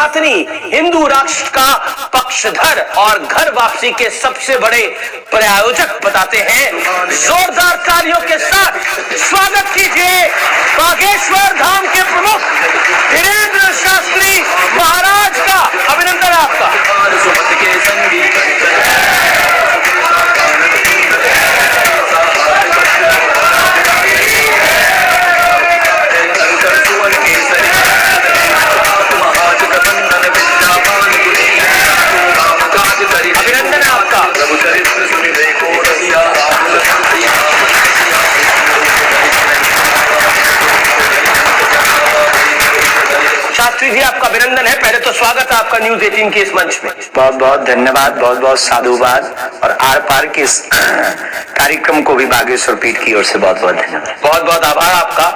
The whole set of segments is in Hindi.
सनातनी हिंदू राष्ट्र का पक्षधर और घर वापसी के सबसे बड़े प्रायोजक बताते हैं। जोरदार तालियों के साथ स्वागत कीजिए बागेश्वर धाम के प्रमुख धीरेंद्र शास्त्री महाराज का। अभिनंदन आपका। अभिनंदन आपका। शास्त्री जी आपका अभिनंदन है। पहले तो स्वागत है आपका न्यूज 18 के इस मंच में। बहुत बहुत धन्यवाद, बहुत बहुत साधुवाद और आर पार के इस कार्यक्रम को भी बागेश्वर पीठ की ओर से बहुत बहुत धन्यवाद। बहुत बहुत आभार आपका।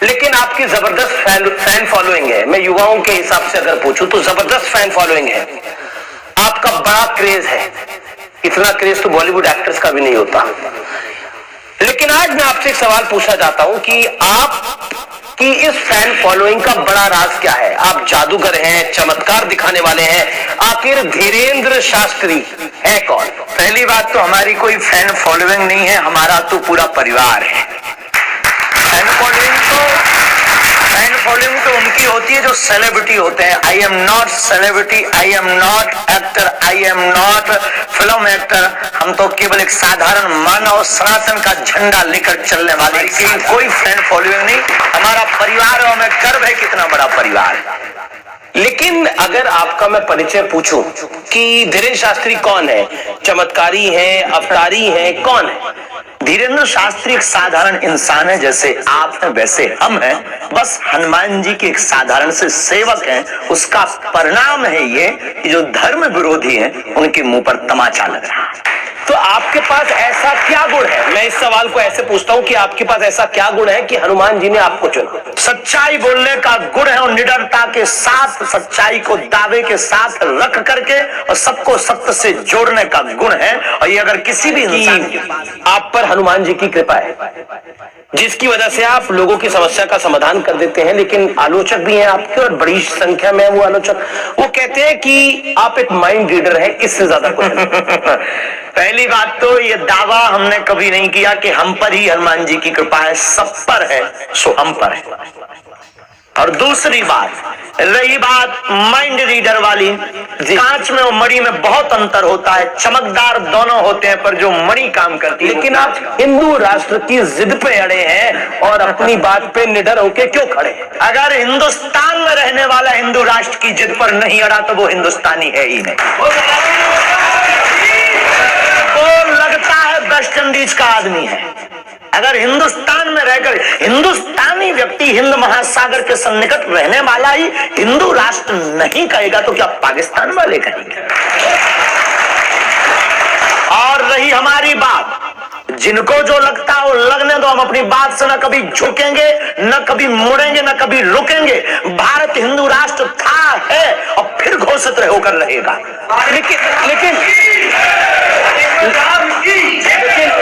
लेकिन आपकी जबरदस्त फैन फॉलोइंग है। मैं युवाओं के हिसाब से अगर पूछूं तो जबरदस्त फैन फॉलोइंग है। आपका बड़ा क्रेज है। इतना क्रेज तो बॉलीवुड एक्टर्स का भी नहीं होता। लेकिन आज मैं आपसे एक सवाल पूछना चाहता हूं कि आप कि इस फैन फॉलोइंग का बड़ा राज क्या है? आप जादूगर हैं, चमत्कार दिखाने वाले हैं, आखिर धीरेंद्र शास्त्री है कौन? पहली बात तो हमारी कोई फैन फॉलोइंग नहीं है, हमारा तो पूरा परिवार है। फैन फॉलोइंग तो उनकी होती है जो सेलिब्रिटी होते हैं। I am not celebrity, I am not actor, I am not film actor. हम तो केवल एक साधारण मानव सनातन का झंडा लेकर चलने वाले, कोई फैन फॉलोइंग नहीं। हमारा परिवार और हमें गर्व है कितना बड़ा परिवार है। लेकिन अगर आपका मैं परिचय पूछूं कि धीरेंद्र शास्त्री कौन है, चमत्कारी है, अवतारी है, कौन है? धीरेंद्र शास्त्री एक साधारण इंसान है, जैसे आप हैं वैसे हम हैं। बस हनुमान जी के एक साधारण से सेवक हैं। उसका परिणाम है ये कि जो धर्म विरोधी हैं उनके मुंह पर तमाचा लग रहा है। तो आपके पास ऐसा क्या गुण है? मैं इस सवाल को ऐसे पूछता हूं कि आपके पास ऐसा क्या गुण है कि हनुमान जी ने आपको चुना? सच्चाई बोलने का गुण है और निडरता के साथ सच्चाई को दावे के साथ रख करके और सबको सत्य से जोड़ने का गुण है। और ये अगर किसी भी इंसान आप पर हनुमान जी की कृपा है जिसकी वजह से आप लोगों की समस्या का समाधान कर देते हैं। लेकिन आलोचक भी हैं आपके और बड़ी संख्या में वो आलोचक, वो कहते हैं कि आप एक माइंड रीडर हैं, इससे ज्यादा कुछ नहीं। पहली बात तो ये दावा हमने कभी नहीं किया कि हम पर ही हनुमान जी की कृपा है। सब पर है सो हम पर है। और दूसरी बात रही बात माइंड रीडर वाली, कांच में और मणि में बहुत अंतर होता है। चमकदार दोनों होते हैं पर जो मणि काम करती है। लेकिन आप हिंदू राष्ट्र की जिद पे अड़े हैं और अपनी बात पे निडर होके क्यों खड़े? अगर हिंदुस्तान में रहने वाला हिंदू राष्ट्र की जिद पर नहीं अड़ा तो वो हिंदुस्तानी है ही नहीं। वो लगता है वेस्ट इंडीज का आदमी है। अगर हिंदुस्तान में रहकर हिंदुस्तानी व्यक्ति हिंद महासागर के सन्निकट रहने वाला ही हिंदू राष्ट्र नहीं कहेगा तो क्या पाकिस्तान वाले कहेंगे? और रही हमारी बात, जिनको जो लगता है वो लगने दो। हम अपनी बात से न कभी झुकेंगे, न कभी मुड़ेंगे, न कभी रुकेंगे। भारत हिंदू राष्ट्र था, है और फिर घोषित होकर रहेगा। लेकिन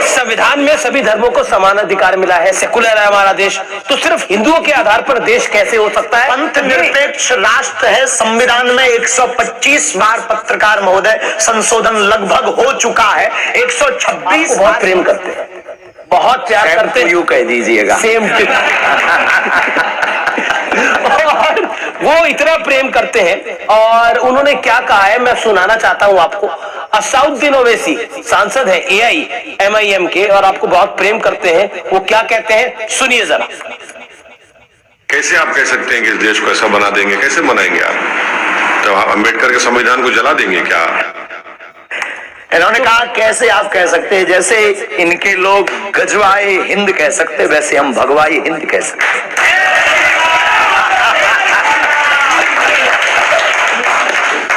संविधान में सभी धर्मों को समान अधिकार मिला है, सेकुलर है हमारा देश, तो सिर्फ हिंदुओं के आधार पर देश कैसे हो सकता है? पंथ निरपेक्ष राष्ट्र है। संविधान में 125 बार पत्रकार महोदय संशोधन लगभग हो चुका है। 126 बहुत प्रेम करते हैं, बहुत प्यार करते हैं, यूं कह दीजिएगा सेम वो इतना प्रेम करते हैं। और उन्होंने क्या कहा है मैं सुनाना चाहता हूं आपको। असाउद्दीन ओवैसी सांसद है AIMIM के और आपको बहुत प्रेम करते हैं। वो क्या कहते हैं सुनिए जरा। कैसे आप कह सकते हैं कि इस देश को ऐसा बना देंगे? कैसे बनाएंगे आप? तो आप अम्बेडकर के संविधान को जला देंगे क्या? इन्होंने कहा कैसे आप कह सकते हैं? जैसे इनके लोग गजवाए हिंद कह सकते वैसे हम भगवाई हिंद कह सकते।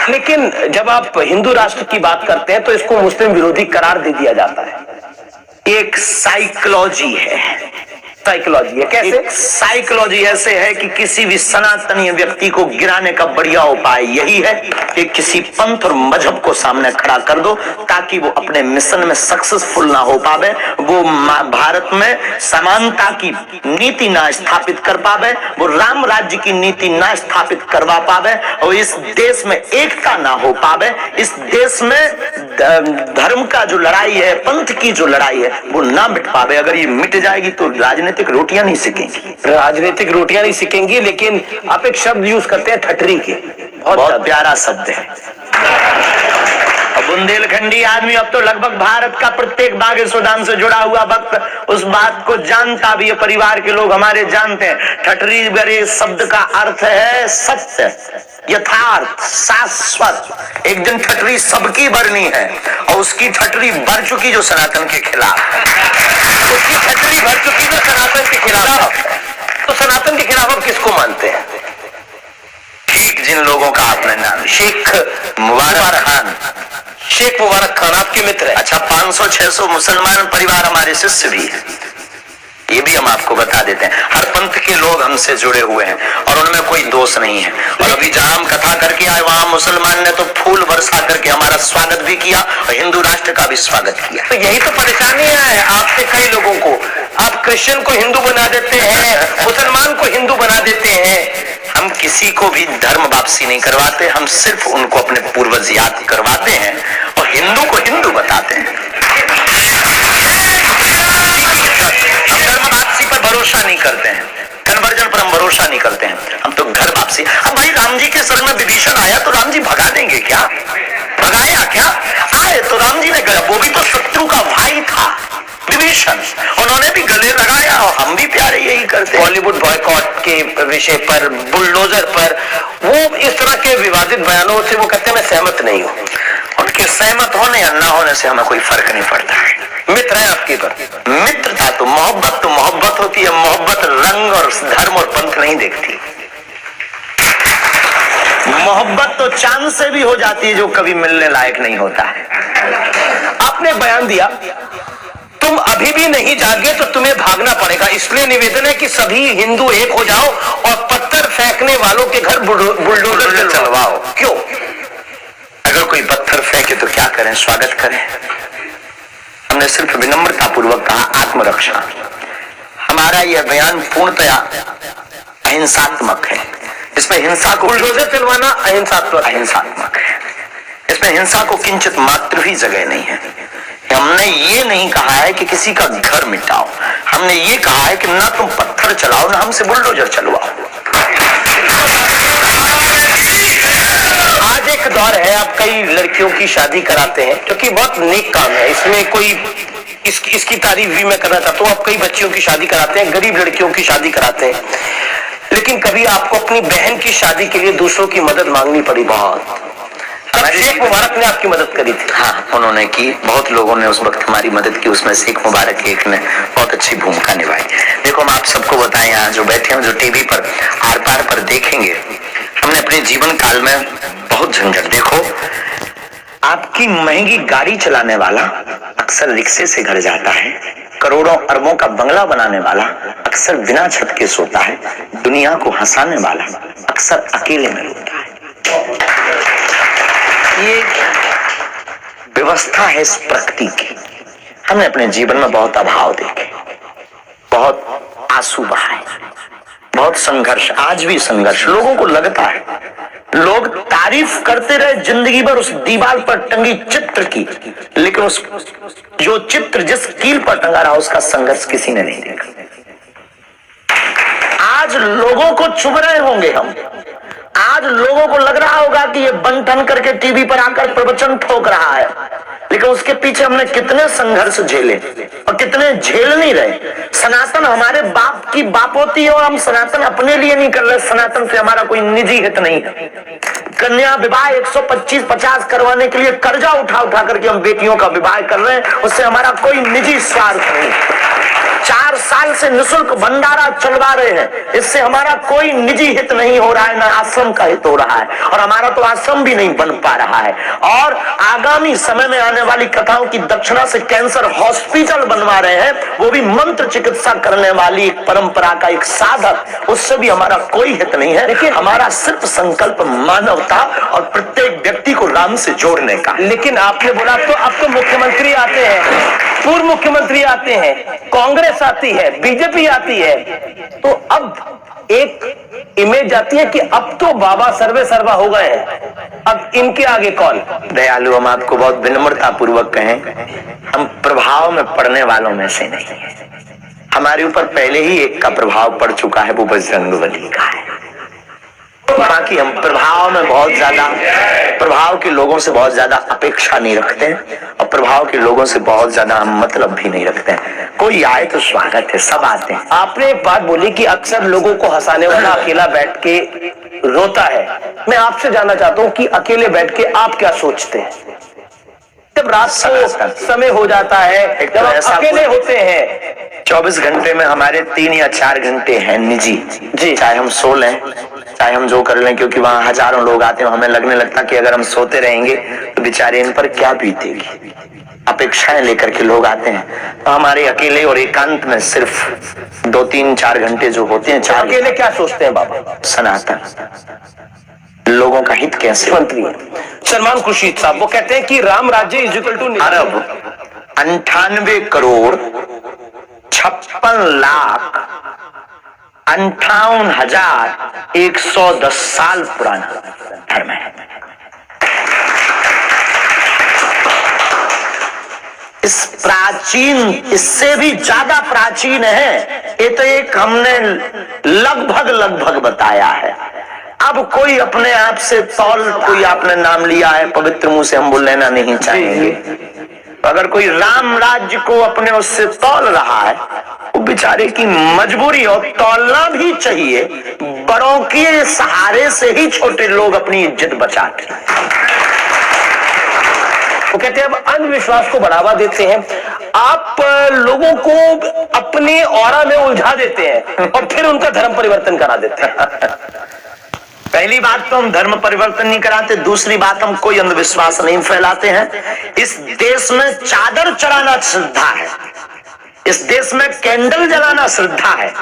लेकिन जब आप हिंदू राष्ट्र की बात करते हैं तो इसको मुस्लिम विरोधी करार दे दिया जाता है। एक साइकोलॉजी है, साइकोलॉजी है। कैसे? साइकोलॉजी ऐसे है कि किसी भी सनातनीय व्यक्ति को गिराने का बढ़िया उपाय यही है कि किसी पंथ और मजहब को सामने खड़ा कर दो ताकि वो अपने मिशन में सक्सेसफुल ना हो पावे, वो भारत में समानता की नीति ना स्थापित कर पावे, वो राम राज्य की नीति ना स्थापित करवा पावे, और इस देश में एकता ना हो पावे, इस देश में धर्म का जो लड़ाई है, पंथ की जो लड़ाई है, वो ना मिट पावे। अगर ये मिट जाएगी तो राजनीतिक रोटियां नहीं सिकेंगी, राजनीतिक रोटियां नहीं सिकेंगी। लेकिन आप एक शब्द यूज करते हैं ठटरी के, बहुत प्यारा शब्द है। बुंदेलखंडी आदमी अब तो लगभग भारत का प्रत्येक बाग सुदान से जुड़ा हुआ वक्त उस बात को जानता भी है, परिवार के लोग हमारे जानते हैं। ठटरी बड़े शब्द का अर्थ है सत्य, यथार्थ, शाश्वत। एक दिन ठटरी सबकी भरनी है और उसकी ठटरी भर चुकी जो सनातन के खिलाफ, उसकी ठटरी भर चुकी जो सनातन के खिलाफ। तो सनातन के खिलाफ आप किसको मानते हैं? ठीक जिन लोगों का आपने नाम, शेख मुबारक खान। शेख मुबारक खान आपके मित्र है? अच्छा, 500-600 मुसलमान परिवार हमारे शिष्य भी है, ये भी हम आपको बता देते हैं। हर पंथ के लोग हमसे जुड़े हुए हैं और उनमें कोई दोष नहीं है। और अभी जहां हम कथा करके आए वहां मुसलमान ने तो फूल बरसा करके हमारा स्वागत भी किया और हिंदू राष्ट्र का भी स्वागत किया। तो यही तो परेशानी है आपसे कई लोगों को। आप क्रिश्चियन को हिंदू बना देते हैं, मुसलमान को हिंदू बना देते हैं। हम किसी को भी धर्म वापसी नहीं करवाते, हम सिर्फ उनको अपने पूर्वज याद करवाते हैं और हिंदू को हिंदू बताते हैं। हम धर्म वापसी पर भरोसा नहीं करते हैं, कन्वर्जन पर हम भरोसा नहीं करते हैं, हम तो घर वापसी। अब भाई राम जी के सर में विभीषण आया तो राम जी भगा देंगे क्या? भगाया क्या? आए तो राम जी ने गया, वो भी तो शत्रु का भाई था विभीषण, उन्होंने भी गले लगाया और हम भी प्यारे यही करते। बॉलीवुड बॉयकॉट के विषय पर, बुलडोजर पर, वो इस तरह के विवादित बयानों से वो कहते हैं मैं सहमत नहीं हूँ। उनके सहमत होने या ना होने से हमें कोई फर्क नहीं पड़ता है। मित्र है आपके पर, मित्रता तो मोहब्बत होती है। मोहब्बत रंग और धर्म और पंथ नहीं देखती। मोहब्बत तो चांद से भी हो जाती है जो कभी मिलने लायक नहीं होता है। आपने बयान दिया तुम अभी भी नहीं जागे तो तुम्हें भागना पड़ेगा, इसलिए निवेदन है कि सभी हिंदू एक हो जाओ और पत्थर फेंकने वालों के घर बुलडोजर चलवाओ। क्यों? अगर कोई पत्थर फेंके तो क्या करें? स्वागत करें। हमने सिर्फ विनम्रता पूर्वक कहा आत्मरक्षा। हमारा यह बयान पूर्णतया अहिंसात्मक है। इसमें हिंसा को, बुलडोजर चलवाना अहिंसात्मक है। इसमें हिंसा को किंचित मात्र भी जगह नहीं है। हमने ये नहीं कहा है कि किसी का घर मिटाओ, हमने ये कहा है कि ना तुम पत्थर चलाओ ना हमसे बुलडोजर चलवाओ। आज एक दौर है, आप कई लड़कियों की शादी कराते हैं जो कि बहुत नेक काम है, इसमें कोई इसकी तारीफ भी मैं करना चाहता हूँ। आप कई बच्चियों की शादी कराते हैं, गरीब लड़कियों की शादी कराते हैं, लेकिन कभी आपको अपनी बहन की शादी के लिए दूसरों की मदद मांगनी पड़ी बहुत। शेख मुबारक ने आपकी मदद करी थी? हाँ, उन्होंने की। बहुत लोगों ने उस वक्त हमारी मदद की, उसमें शेख मुबारक एक ने बहुत अच्छी भूमिका निभाई। देखो, हम आप सबको बताएं, यहाँ जो बैठे हैं, जो टीवी पर आर पार पर देखेंगे, हमने अपने जीवन काल में बहुत झंझट। देखो, आपकी महंगी गाड़ी चलाने वाला अक्सर रिक्शे से घर जाता है, करोड़ों अरबों का बंगला बनाने वाला अक्सर बिना छत के सोता है, दुनिया को हंसाने वाला अक्सर अकेले में रोता है। ये व्यवस्था है इस प्रकृति की। हमने अपने जीवन में बहुत अभाव देखे, बहुत आंसू बहाए, बहुत संघर्ष, आज भी संघर्ष। लोगों को लगता है, लोग तारीफ करते रहे जिंदगी भर उस दीवार पर टंगी चित्र की, लेकिन उस जो चित्र जिस कील पर टंगा रहा उसका संघर्ष किसी ने नहीं देखा। आज लोगों को चुभ रहे होंगे हम, आज लोगों को लग रहा होगा कि ये बन ठन करके टीवी पर आकर प्रवचन ठोक रहा है, लेकिन उसके पीछे हमने कितने संघर्ष झेले और कितने झेल नहीं रहे। सनातन हमारे बाप की बाप होती है और हम सनातन अपने लिए नहीं कर रहे। सनातन से हमारा कोई निजी हित नहीं है। कन्या विवाह 125-50 करवाने के लिए कर्जा उठा करके हम बेटियों का विवाह कर रहे हैं, उससे हमारा कोई निजी स्वार्थ नहीं। 4 4 साल से निःशुल्क भंडारा चलवा रहे हैं। इससे हमारा कोई निजी हित नहीं हो रहा है, ना आश्रम का हित हो रहा है, और हमारा तो आश्रम भी नहीं बन पा रहा है। और आगामी समय में आने वाली कथाओं की दक्षिणा से कैंसर हॉस्पिटल बनवा रहे हैं, वो भी मंत्र चिकित्सा करने वाली एक परंपरा का एक साधक, उससे भी हमारा कोई हित नहीं है। लेकिन हमारा सिर्फ संकल्प मानवता और प्रत्येक व्यक्ति को राम से जोड़ने का। लेकिन आपने बोला अब तो मुख्यमंत्री आते हैं, पूर्व मुख्यमंत्री आते हैं, कांग्रेस आती है, बीजेपी आती है, तो अब एक इमेज आती है कि अब तो बाबा सर्वे सर्वा हो गए हैं, अब इनके आगे कौन? दयालु, हम आपको बहुत विनम्रता पूर्वक कहें, हम प्रभाव में पड़ने वालों में से नहीं है। हमारे ऊपर पहले ही एक का प्रभाव पड़ चुका है, वो बजरंगबली का है। बाकी हम प्रभाव में बहुत ज्यादा, प्रभाव के लोगों से बहुत ज्यादा अपेक्षा नहीं रखते हैं, और प्रभाव के लोगों से बहुत ज्यादा मतलब भी नहीं रखते हैं। कोई आए तो स्वागत है, सब आते हैं। आपने एक बात बोली कि अक्सर लोगों को हंसाने वाला अकेला बैठ के रोता है। मैं आपसे जानना चाहता हूं कि अकेले बैठ के आप क्या सोचते हैं? जब रात को समय हो जाता है, जब आप अकेले होते हैं, 24 घंटे में हमारे 3 या 4 घंटे हैं निजी जी, चाहे हम सो लें, चाहे हम जो कर लें, क्योंकि वहां हजारों लोग आते हैं। हमें लगने लगता कि अगर हम सोते रहेंगे तो बेचारे इन पर क्या बीतेगी। अपेक्षाएं लेकर के लोग आते हैं, तो हमारे अकेले और एकांत में सिर्फ 2, 3, 4 घंटे जो होते हैं, 4 अकेले क्या सोचते हैं बाबा? सनातन, लोगों का हित कैसे। मंत्री सलमान खुर्शीद साहब वो कहते हैं कि राम राज्य इज इक्वल टू अरब 98 करोड़ 56 लाख 58,110 साल पुराना धर्म है। इस प्राचीन, इससे भी ज्यादा प्राचीन है। ये तो एक हमने लगभग बताया है। अब कोई अपने आप से तौल, कोई आपने नाम लिया है, पवित्र मुंह से हम बोल लेना नहीं चाहेंगे। अगर कोई राम राज्य को अपने उससे तौल रहा है, वो बेचारे की मजबूरी, और तौलना भी चाहिए। बड़ों के सहारे से ही छोटे लोग अपनी इज्जत बचाते हैं। वो कहते हैं अब अंधविश्वास को बढ़ावा देते हैं, आप लोगों को अपने ऑरा में उलझा देते हैं और फिर उनका धर्म परिवर्तन करा देते हैं। पहली बात तो हम धर्म परिवर्तन नहीं कराते, दूसरी बात हम कोई अंधविश्वास नहीं फैलाते हैं। इस देश में चादर चढ़ाना श्रद्धा है, इस देश में कैंडल जलाना श्रद्धा है,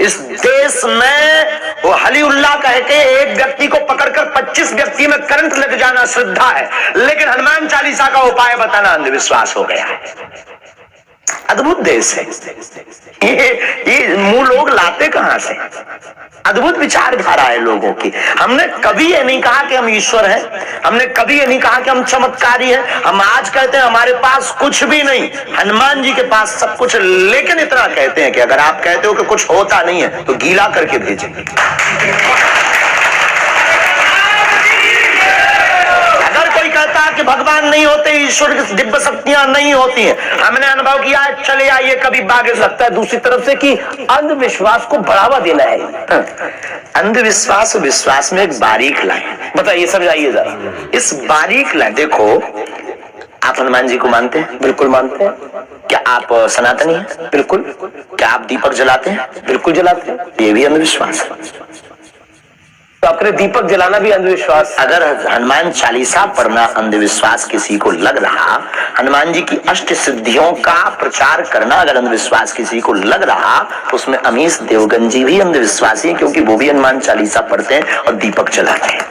इस देश में वो हली उल्लाह कह के एक व्यक्ति को पकड़कर 25 व्यक्ति में करंट लग जाना श्रद्धा है। लेकिन हनुमान चालीसा का उपाय बताना अंधविश्वास हो गया है। अद्भुत देश है ये मुंह लोग लाते कहां से? अद्भुत विचारधारा है लोगों की। हमने कभी ये नहीं कहा कि हम ईश्वर हैं, हमने कभी ये नहीं कहा कि हम चमत्कारी हैं। हम आज कहते हैं हमारे पास कुछ भी नहीं, हनुमान जी के पास सब कुछ। लेकिन इतना कहते हैं कि अगर आप कहते हो कि कुछ होता नहीं है तो गीला करके भेजेंगे। कहता कि भगवान नहीं होते, ईश्वर की दिव्य शक्तियां नहीं होती हैं, हमने अनुभव किया। चले आइए कभी बाग। लगता है दूसरी तरफ से कि अंधविश्वास को बढ़ावा देना है। अंधविश्वास और विश्वास में एक बारीक लाइन, बताइए, समझाइए जरा। इस बारीक लाइन देखो, आप हनुमान जी को मानते हैं? बिल्कुल मानते हैं। क्या आप सनातनी हैं? बिल्कुल। क्या आप दीपक जलाते हैं? बिल्कुल जलाते हैं। ये भी अंधविश्वास है। तो अपने दीपक जलाना भी अंधविश्वास। अगर हनुमान चालीसा पढ़ना अंधविश्वास किसी को लग रहा, हनुमान जी की अष्ट सिद्धियों का प्रचार करना अगर अंधविश्वास किसी को लग रहा, तो उसमें अमीश देवगन जी भी अंधविश्वासी हैं, क्योंकि वो भी हनुमान चालीसा पढ़ते हैं और दीपक जलाते हैं।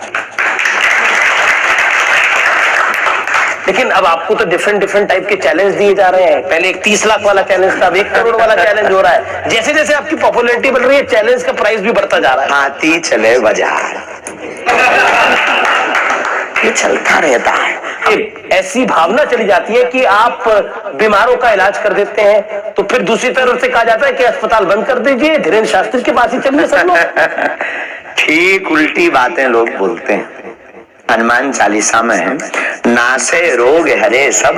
लेकिन अब आपको तो डिफरेंट टाइप के चैलेंज दिए जा रहे हैं। पहले एक 30 लाख वाला चैलेंज था, अब 1 करोड़ वाला चैलेंज हो रहा है। जैसे जैसे आपकी पॉपुलैरिटी बढ़ रही है, चैलेंज का प्राइस भी बढ़ता जा रहा है। हाथी चले बाजार, ये चलता रहता है। ऐसी भावना चली जाती है कि आप बीमारों का इलाज कर देते हैं, तो फिर दूसरी तरफ से कहा जाता है कि अस्पताल बंद कर दीजिए, धीरेन्द्र शास्त्री के पास ही चलिए सब लोग। ठीक उल्टी बातें लोग बोलते हैं। हनुमान चालीसा में नासे रोग हरे सब।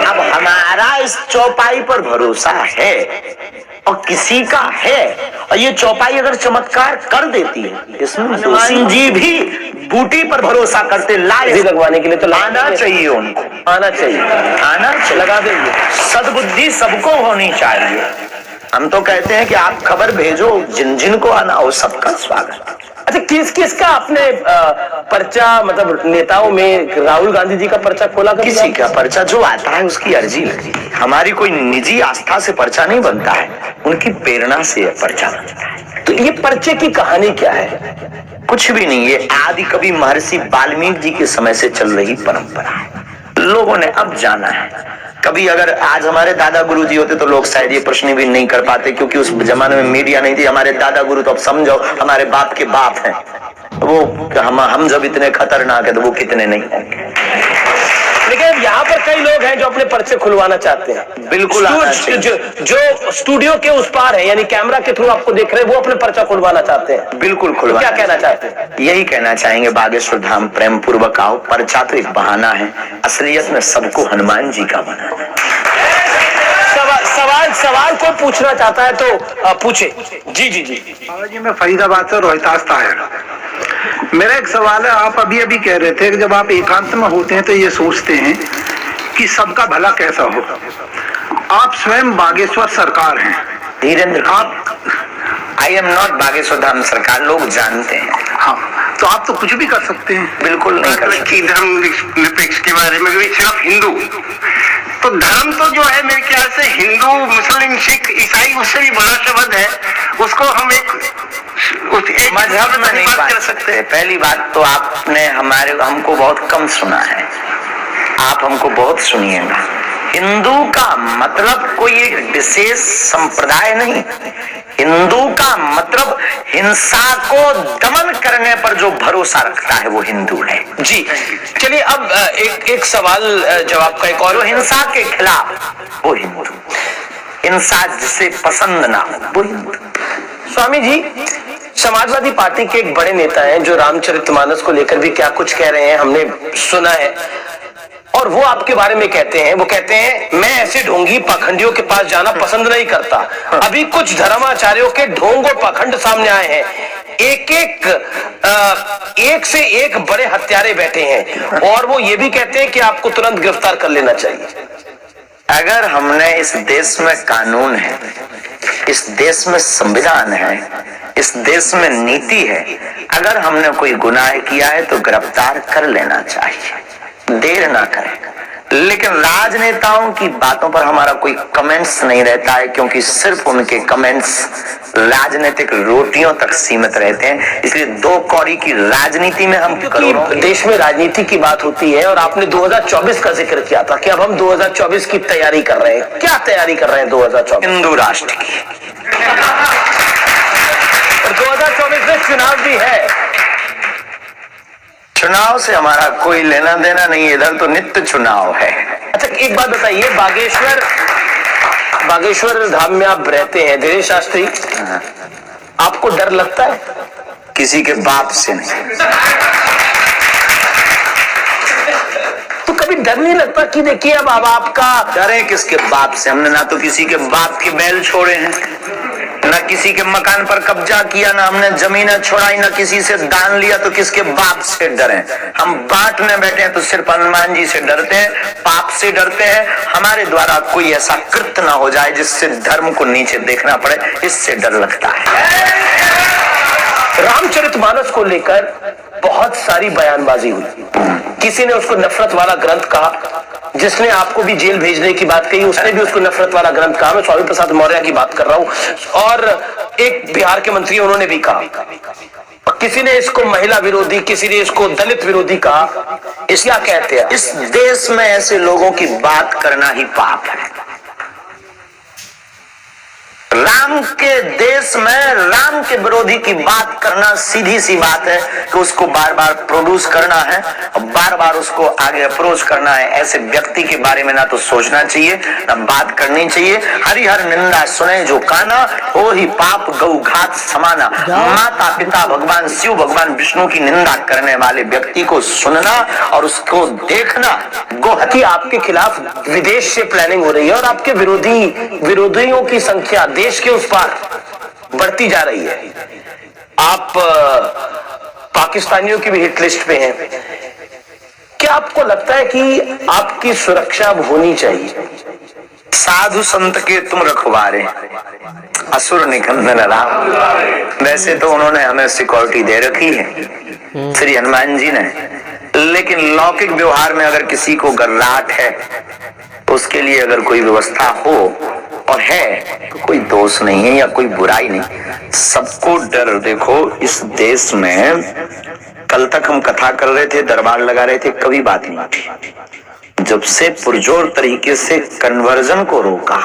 अब हमारा इस चौपाई पर भरोसा है और किसी का है, और ये चौपाई अगर चमत्कार कर देती है इसमें हनुमान जी भी बूटी पर भरोसा करते, लाए लगवाने के लिए तो आना चाहिए, उनको आना चाहिए, आना चाहिए, लगा देंगे। सद्बुद्धि सबको होनी चाहिए। हम तो कहते हैं कि आप खबर भेजो, जिन जिन को आना हो सबका स्वागत। अच्छा, किस किस का आपने पर्चा, मतलब नेताओं में राहुल गांधी जी का पर्चा खोला? किसी का पर्चा जो आता है उसकी अर्जी लगती है। हमारी कोई निजी आस्था से पर्चा नहीं बनता है, उनकी प्रेरणा से पर्चा बनता है। तो ये पर्चे की कहानी क्या है? कुछ भी नहीं, ये आदि कवि महर्षि वाल्मीकि जी के समय से चल रही परंपरा है। लोगों ने अब जाना है। कभी अगर आज हमारे दादा गुरु जी होते तो लोग शायद ये प्रश्न भी नहीं कर पाते, क्योंकि उस जमाने में मीडिया नहीं थी। हमारे दादा गुरु तो अब समझो हमारे बाप के बाप हैं, वो हम जब इतने खतरनाक है तो वो कितने नहीं होंगे। लेकिन यहाँ पर कई लोग हैं जो अपने पर्चे खुलवाना चाहते हैं। बिल्कुल जो स्टूडियो के उस पार है, यानी कैमरा के थ्रू आपको देख रहे हैं, वो अपने पर्चा खुलवाना चाहते हैं। बिल्कुल खुलवा। क्या कहना चाहते हैं? यही कहना चाहेंगे, बागेश्वर धाम प्रेम पूर्वक आओ। पर्चा तो एक बहाना है, असलियत में सबको हनुमान जी का बनाना। सवाल कोई पूछना चाहता है तो पूछे। जी जी जी। बाबा जी, मैं फरीदाबाद से रोहितास ताहिर। मेरा एक सवाल है, आप अभी कह रहे थे कि जब आप एकांत में होते हैं तो ये सोचते हैं कि सबका भला कैसा हो। आप स्वयं बागेश्वर सरकार हैं। धीरेन्द्र, आप I am not Bageshwar Dham सरकार, लोग जानते हैं। हाँ, तो आप तो कुछ भी कर सकते हैं। बिल्कुल नहीं कर सकते। धर्म निरपेक्ष के बारे में भी सिर्फ हिंदू, तो धर्म तो जो है मेरे ख्याल से हिंदू, मुस्लिम, सिख, ईसाई, उससे भी बड़ा शब्द है। उसको हम एक मजहब में नहीं बात कर सकते। पहली बात तो आपने हमको बहुत कम सुना है, आप हमको बहुत सुनिएगा। हिंदू का मतलब कोई एक विशेष संप्रदाय नहीं। हिंदू का मतलब हिंसा को दमन करने पर जो भरोसा रखता है वो हिंदू है। जी चलिए, अब एक सवाल जवाब का एक और। हिंसा के खिलाफ वो हिंदू, हिंसा जिसे पसंद ना हो वो हिंदू। स्वामी जी, समाजवादी पार्टी के एक बड़े नेता हैं जो रामचरितमानस को लेकर भी क्या कुछ कह रहे हैं, हमने सुना है। और वो आपके बारे में कहते हैं, वो कहते हैं मैं ऐसे ढोंगी पाखंडियों के पास जाना पसंद नहीं करता। अभी कुछ धर्माचार्यों के ढोंग और पाखंड सामने आए हैं, एक से एक बड़े हत्यारे बैठे हैं, और वो ये भी कहते हैं कि आपको तुरंत गिरफ्तार कर लेना चाहिए। अगर हमने इस देश में कानून है, इस देश में संविधान है, इस देश में नीति है, अगर हमने कोई गुनाह किया है तो गिरफ्तार कर लेना चाहिए, देर ना करें। लेकिन राजनेताओं की बातों पर हमारा कोई कमेंट्स नहीं रहता है, क्योंकि सिर्फ उनके कमेंट्स राजनीतिक रोटियों तक सीमित रहते हैं। इसलिए दो कौड़ी की राजनीति में हम क्योंकि देश में राजनीति की बात होती है, और आपने 2024 का जिक्र किया था कि अब हम 2024 की तैयारी कर रहे हैं। क्या तैयारी कर रहे हैं 2024? हिंदू राष्ट्र की। और 2024 में चुनाव भी है। चुनाव से हमारा कोई लेना देना नहीं, इधर तो नित्य चुनाव है। अच्छा, एक बात बताइए, बागेश्वर धाम में आप रहते हैं, धीरेन्द्र शास्त्री, आपको डर लगता है? किसी के बाप से नहीं। तो कभी डर नहीं लगता कि देखिए अब आपका डरे किसके बाप से? हमने ना तो किसी के बाप के बैल छोड़े हैं, ना किसी के मकान पर कब्जा किया, ना हमने जमीनें छोड़ाई, ना किसी से दान लिया, तो किसके बाप से डरे? हम बांटने बैठे हैं तो सिर्फ हनुमान जी से डरते हैं, पाप से डरते हैं। हमारे द्वारा कोई ऐसा कृत्य ना हो जाए जिससे धर्म को नीचे देखना पड़े, इससे डर लगता है। रामचरितमानस को लेकर बहुत सारी बयानबाजी हुई। किसी ने उसको नफरत वाला ग्रंथ कहा, जिसने आपको भी जेल भेजने की बात कही उसने भी उसको नफरत वाला ग्रंथ कहा। मैं स्वामी प्रसाद मौर्य की बात कर रहा हूं, और एक बिहार के मंत्री उन्होंने भी कहा। किसी ने इसको महिला विरोधी, किसी ने इसको दलित विरोधी कहा। इस क्या कहते हैं? इस देश में ऐसे लोगों की बात करना ही पाप है। राम के देश में राम के विरोधी की बात करना सीधी सी बात है कि उसको बार बार प्रोड्यूस करना है और बार बार उसको आगे अप्रोच करना है। ऐसे व्यक्ति के बारे में ना तो सोचना चाहिए ना बात करनी चाहिए। हरिहर निंदा सुने जो काना, ओ ही पाप गौ घात समाना। माता पिता भगवान शिव भगवान विष्णु की निंदा करने वाले व्यक्ति को सुनना और उसको देखना गोहत्या आपके खिलाफ विदेश से प्लानिंग हो रही है और आपके विरोधियों की संख्या देश के उस पार बढ़ती जा रही है। आप पाकिस्तानियों की भी हिट लिस्ट पे हैं। क्या आपको लगता है कि आपकी सुरक्षा अब होनी चाहिए? साधु संत के तुम रखवारे, असुर निकंदन राम। वैसे तो उन्होंने हमें सिक्योरिटी दे रखी है श्री हनुमान जी ने, लेकिन लौकिक व्यवहार में अगर किसी को गर्राहट है तो उसके लिए अगर कोई व्यवस्था हो और है तो कोई दोष नहीं है या कोई बुराई नहीं। सबको डर, देखो इस देश में कल तक हम कथा कर रहे थे, दरबार लगा रहे थे, कभी बात नहीं उठी। जब से पुरजोर तरीके से कन्वर्जन को रोका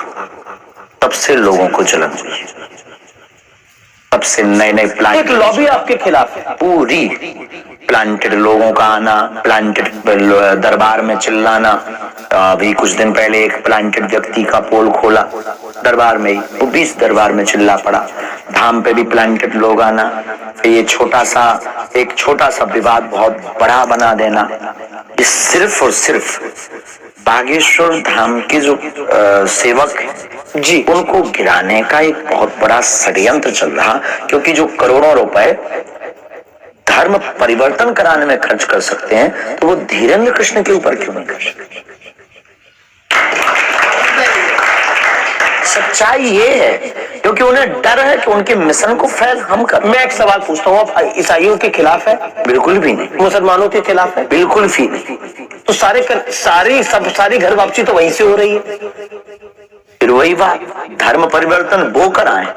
तब से लोगों को जलन हुई, तब से नए नए प्लान। एक लॉबी आपके खिलाफ है पूरी, प्लांटेड लोगों का आना, प्लांटेड दरबार में चिल्लाना। अभी कुछ दिन पहले एक प्लांटेड व्यक्ति का पोल खोला दरबार में ही, वो 20 दरबार में चिल्ला पड़ा। धाम पे भी प्लांटेड लोग आना, ये एक छोटा सा विवाद बहुत बड़ा बना देना। ये सिर्फ और सिर्फ बागेश्वर धाम के जो सेवक हैं जी, उनको गिराने का एक बहुत बड़ा षड्यंत्र चल रहा, क्योंकि जो करोड़ों रुपए धर्म परिवर्तन कराने में खर्च कर सकते हैं तो वो धीरेन्द्र कृष्ण के ऊपर क्यों नहीं कर सकते? सच्चाई ये है क्योंकि उन्हें डर है कि उनके मिशन को फेल हम कर। मैं एक सवाल पूछता हूँ, आप ईसाइयों के खिलाफ है? बिल्कुल भी नहीं। मुसलमानों के खिलाफ है? बिल्कुल भी नहीं। तो सारी घर वापसी तो वहीं से हो रही है। फिर वही बात, धर्म परिवर्तन वो कराएं,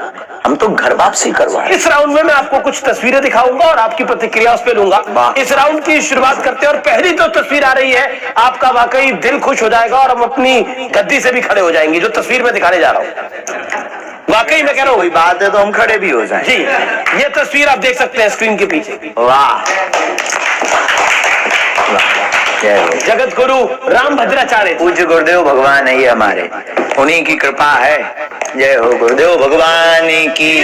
हम तो घर वापसी करवाएं। इस राउंड में मैं आपको कुछ तस्वीरें दिखाऊंगा और आपकी प्रतिक्रिया उस पर लूंगा। इस राउंड की शुरुआत करते हैं और पहली तो तस्वीर आ रही है, आपका वाकई दिल खुश हो जाएगा और हम अपनी गद्दी से भी खड़े हो जाएंगे। जो तस्वीर मैं दिखाने जा रहा हूँ, वाकई मैं कह रहा हूँ वही बात है तो हम खड़े भी हो जाएं। जी, ये तस्वीर आप देख सकते हैं स्क्रीन के पीछे। वाह, जगत गुरु राम भद्राचार्य पूज्य गुरुदेव भगवान है ये हमारे, उन्हीं की कृपा है। जय हो गुरुदेव भगवान की।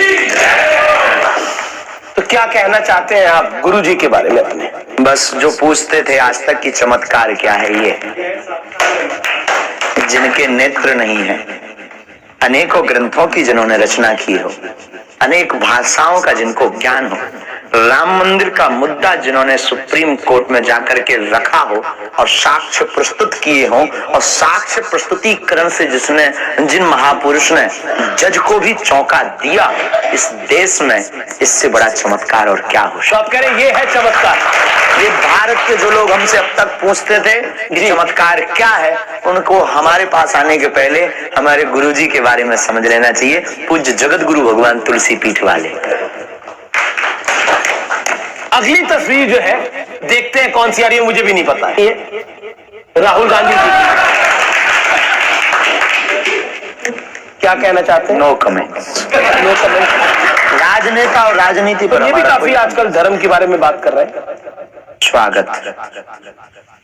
तो क्या कहना चाहते हैं आप गुरु जी के बारे में अपने? बस जो पूछते थे आज तक की चमत्कार क्या है, ये जिनके नेत्र नहीं है, अनेकों ग्रंथों की जिन्होंने रचना की हो, अनेक भाषाओं का जिनको ज्ञान हो, राम मंदिर का मुद्दा जिन्होंने सुप्रीम कोर्ट में जाकर के रखा हो और साक्ष्य प्रस्तुत किए हो, और साक्ष्य प्रस्तुतिकरण से जिन महापुरुष ने जज को भी चौंका दिया, इस देश में इससे बड़ा चमत्कार और क्या हो। तो आप कह रहे ये है चमत्कार। ये भारत के जो लोग हमसे अब तक पूछते थे कि चमत्कार क्या है, उनको हमारे पास आने के पहले हमारे गुरुजी के बारे में समझ लेना चाहिए, पूज्य जगत गुरु भगवान तुलसी पीठ वाले। अगली तस्वीर जो है देखते हैं कौन सी आ रही है, मुझे भी नहीं पता। ये राहुल गांधी जी, क्या कहना चाहते हैं? No comment. No comment. राजनेता और राजनीति पर ये भी काफी आजकल धर्म के बारे में बात कर रहे हैं। स्वागत।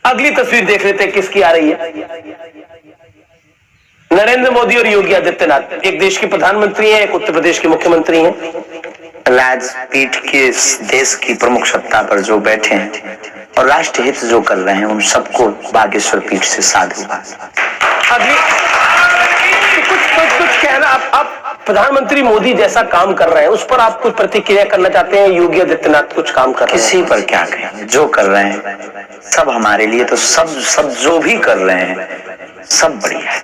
अगली तस्वीर देख लेते हैं किसकी आ रही है। नरेंद्र मोदी और योगी आदित्यनाथ, एक देश के प्रधानमंत्री हैं, एक उत्तर प्रदेश के मुख्यमंत्री हैं। राजपीठ के देश की प्रमुख सत्ता पर जो बैठे हैं और राष्ट्र हित जो कर रहे हैं, उन सबको बागेश्वर पीठ से साधु। अगली कुछ कहना, आप प्रधानमंत्री मोदी जैसा काम कर रहे हैं, उस पर आप कुछ प्रतिक्रिया करना चाहते हैं? योगी आदित्यनाथ कुछ काम कर रहे हैं, किसी पर क्या कहें, जो कर रहे हैं सब हमारे लिए तो सब जो भी कर रहे हैं सब बढ़िया है।